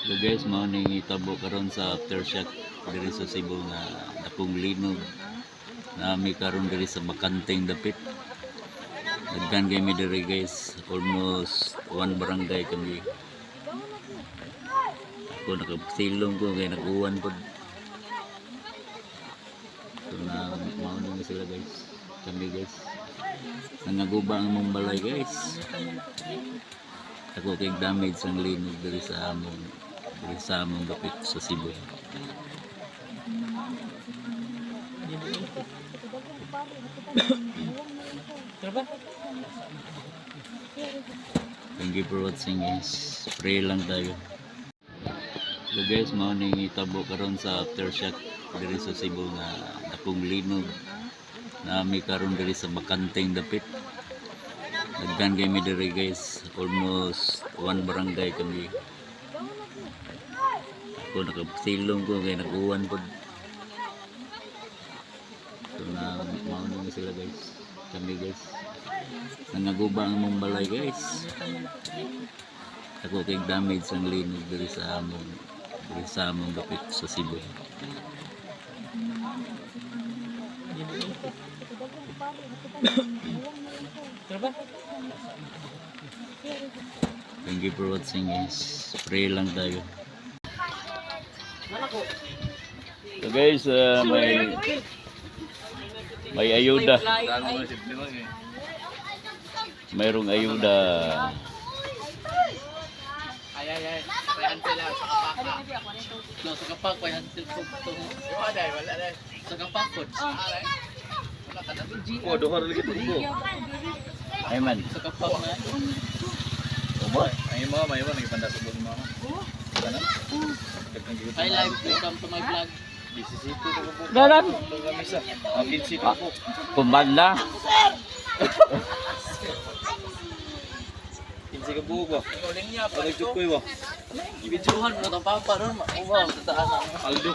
So guys, mao ning itabo karon sa aftershock diri sa Cebu nga dakong linog nami karon diri sa Bakanteng Dapit. Daghan kami diri guys, almost one barangay kami. Ako nakasilong ko kay naguwan pod. So na mao nang sila guys. Kami guys. Nangaguba ang mong balay guys. Ako kay damage ang linog diri sa among dapit sa Cebu. Thank you for watching guys. Pray lang tayo. So guys, mao ning itabo karon sa aftershock diri sa Cebu nga dakong linog nami karon diri sa Bakanteng Dapit. Daghan kami diri guys, almost one barangay kami. Ako nakasilong ko kay naguwan pod. So na mao nang sila guys. Kami guys. Nangaguba ang mong balay guys. Ako kay damage ang linog diri sa among dapit sa Cebu. Thank you for watching guys. Pray lang tayo. So guys, may ayuda. Mayroong ayuda. Ay. Payan sila sa kapak. No, sa kapak payan sila ko. Wala dai. Sa kapak ko. Wala ka na. Oh, dohor lagi tu ko. Ay man. Sa kapak na. Obo. Ay mo, may mo nagipanda sa buong mama. Kana? Hi live, welcome to my vlog. BCC ko po. Dalan. Kami sa. Ang kinsi ko po. Pembanda. Kinsi ka po ba? Uling niya pa. Pagjukoy ba? Ibidyohan mo to papa ron. Wow, tataan na. Aldo.